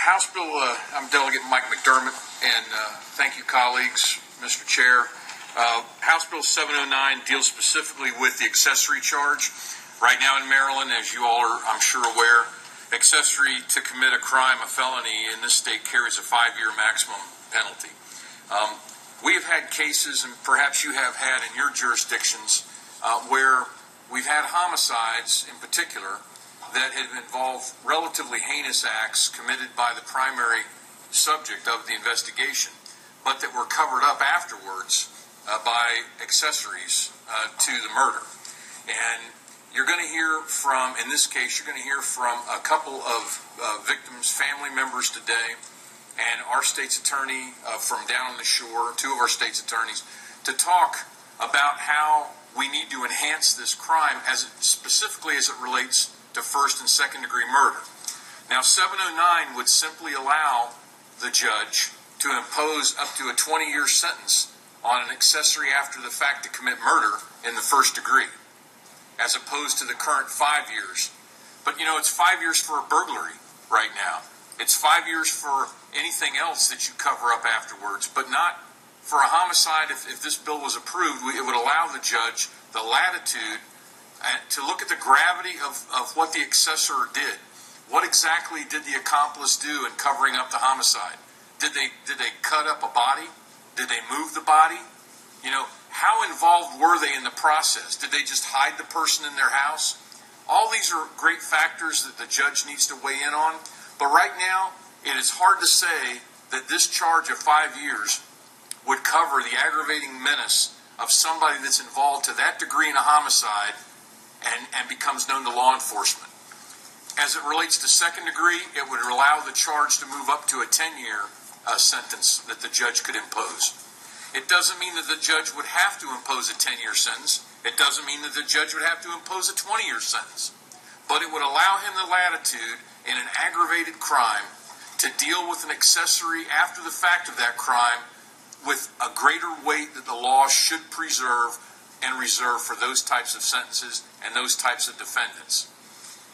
House Bill, I'm Delegate Mike McDermott, and thank you, colleagues, Mr. Chair. House Bill 709 deals specifically with the accessory charge. Right now in Maryland, as you all are, I'm sure, aware, accessory to commit a crime, a felony, in this state carries a 5-year maximum penalty. We have had cases, and perhaps you have had in your jurisdictions, where we've had homicides in particular that have involved relatively heinous acts committed by the primary subject of the investigation, but that were covered up afterwards by accessories to the murder. And you're going to hear from, in this case, you're going to hear from a couple of victims' family members today, and our state's attorney from down on the shore, two of our state's attorneys, to talk about how we need to enhance this crime specifically as it relates to first and second degree murder. Now, 709 would simply allow the judge to impose up to a 20-year sentence on an accessory after the fact to commit murder in the first degree, as opposed to the current 5 years. But you know, it's 5 years for a burglary right now. It's 5 years for anything else that you cover up afterwards, but not for a homicide. If this bill was approved, it would allow the judge the latitude to look at the gravity of what the accessor did. What exactly did the accomplice do in covering up the homicide? Did they cut up a body? Did they move the body? You know, how involved were they in the process? Did they just hide the person in their house? All these are great factors that the judge needs to weigh in on. But right now, it is hard to say that this charge of 5 years would cover the aggravating menace of somebody that's involved to that degree in a homicide and becomes known to law enforcement. As it relates to second degree, it would allow the charge to move up to a 10-year sentence that the judge could impose. It doesn't mean that the judge would have to impose a 10-year sentence. It doesn't mean that the judge would have to impose a 20-year sentence. But it would allow him the latitude in an aggravated crime to deal with an accessory after the fact of that crime with a greater weight that the law should preserve and reserve for those types of sentences and those types of defendants.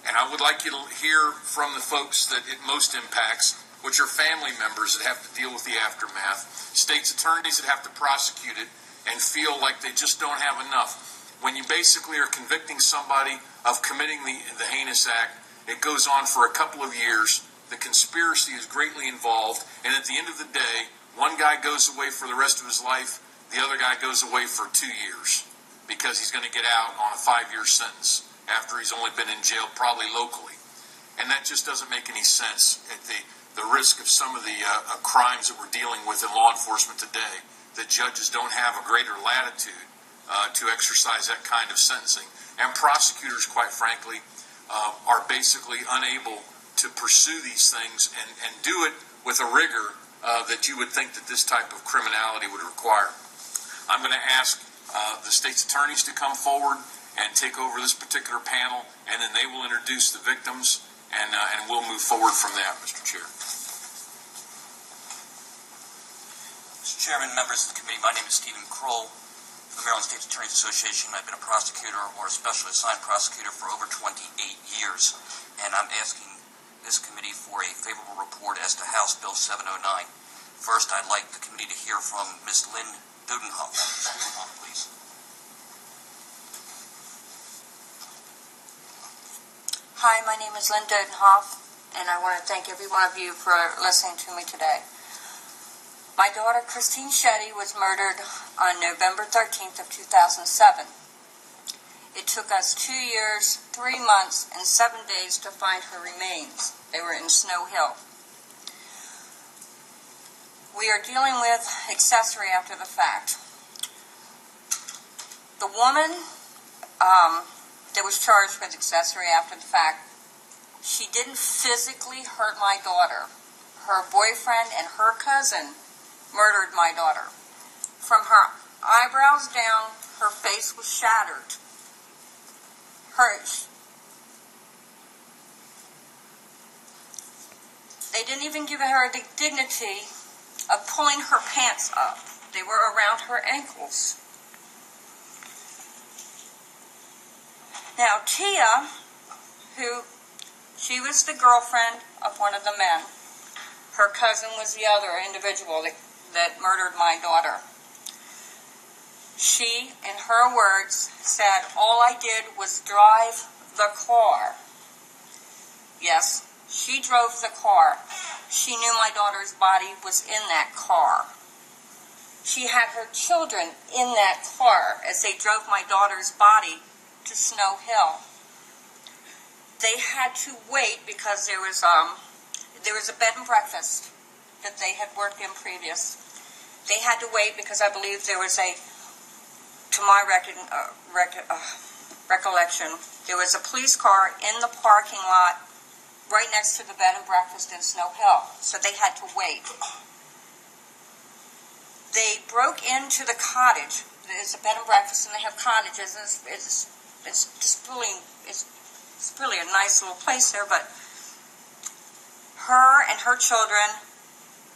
And I would like you to hear from the folks that it most impacts, which are family members that have to deal with the aftermath, state's attorneys that have to prosecute it and feel like they just don't have enough. When you basically are convicting somebody of committing the heinous act, it goes on for a couple of years. The conspiracy is greatly involved, and at the end of the day, one guy goes away for the rest of his life, the other guy goes away for 2 years because he's going to get out on a 5-year sentence after he's only been in jail, probably locally. And that just doesn't make any sense at the risk of some of the crimes that we're dealing with in law enforcement today. The judges don't have a greater latitude to exercise that kind of sentencing. And prosecutors, quite frankly, are basically unable to pursue these things and do it with a rigor that you would think that this type of criminality would require. I'm going to ask the state's attorneys to come forward and take over this particular panel, and then they will introduce the victims, and we'll move forward from that, Mr. Chair. Mr. Chairman, members of the committee, my name is Stephen Kroll from the Maryland States Attorneys Association. I've been a prosecutor or a specially assigned prosecutor for over 28 years, and I'm asking this committee for a favorable report as to House Bill 709. First, I'd like the committee to hear from Ms. Lynn Dudenhoff. Please. Hi, my name is Lynn Dudenhoff, and I want to thank every one of you for listening to me today. My daughter, Christine Shetty, was murdered on November 13th of 2007. It took us 2 years, 3 months, and 7 days to find her remains. They were in Snow Hill. We are dealing with accessory after the fact. The woman that was charged with accessory after the fact, she didn't physically hurt my daughter. Her boyfriend and her cousin murdered my daughter. From her eyebrows down, her face was shattered. They didn't even give her the dignity of pulling her pants up. They were around her ankles. Now, Tia, she was the girlfriend of one of the men. Her cousin was the other individual that murdered my daughter. She, in her words, said, "All I did was drive the car." Yes, she drove the car. She knew my daughter's body was in that car. She had her children in that car as they drove my daughter's body to Snow Hill. They had to wait because there was a bed and breakfast that they had worked in previous. They had to wait because I believe there was to my recollection, there was a police car in the parking lot right next to the bed and breakfast in Snow Hill. So they had to wait. They broke into the cottage. There's a bed and breakfast, and they have cottages. It's really a nice little place there. But her and her children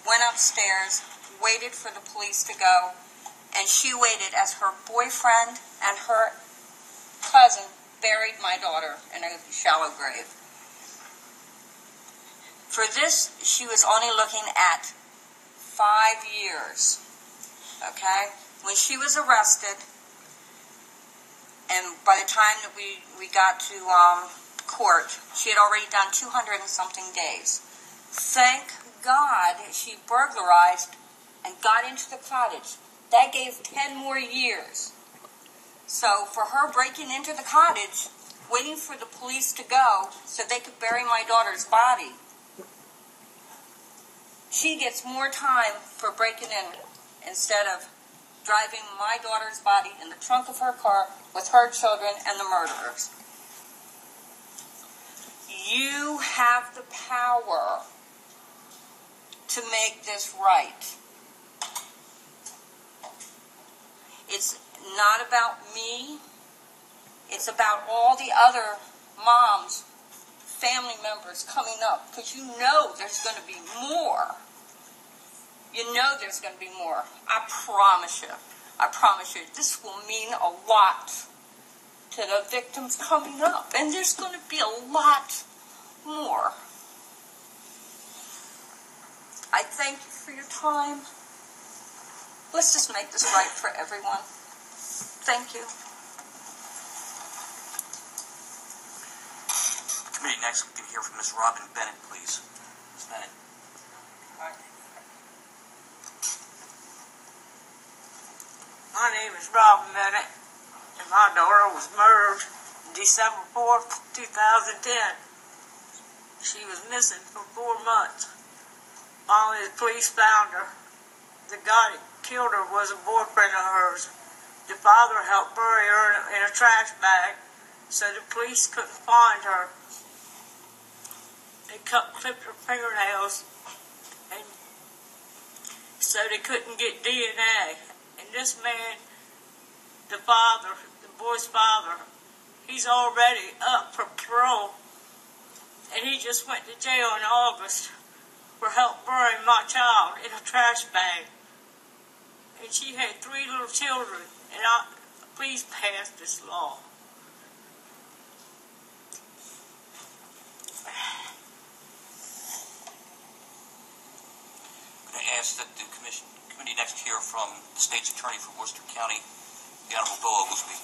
went upstairs, waited for the police to go, and she waited as her boyfriend and her cousin buried my daughter in a shallow grave. For this, she was only looking at 5 years. Okay? When she was arrested, and by the time that we got to court, she had already done 200 and something days. Thank God she burglarized and got into the cottage. That gave 10 more years. So for her breaking into the cottage, waiting for the police to go so they could bury my daughter's body, she gets more time for breaking in instead of driving my daughter's body in the trunk of her car with her children and the murderers. You have the power to make this right. It's not about me. It's about all the other moms, family members coming up, because you know there's going to be more. You know there's going to be more. I promise you. I promise you. This will mean a lot to the victims coming up. And there's going to be a lot more. I thank you for your time. Let's just make this right for everyone. Thank you. Committee next, we can hear from Ms. Robin Bennett, please. Ms. Bennett. My name is Robin Bennett, and my daughter was murdered December 4th, 2010. She was missing for 4 months. Finally, the police found her. The guy that killed her was a boyfriend of hers. The father helped bury her in a trash bag, so the police couldn't find her. They clipped her fingernails, and so they couldn't get DNA. And this man, the father, the boy's father, he's already up for parole. And he just went to jail in August for help burying my child in a trash bag. And she had 3 little children. And please pass this law. I'm going to ask that the committee next hear from the state's attorney for Worcester County, the Honorable Bill Oglesby.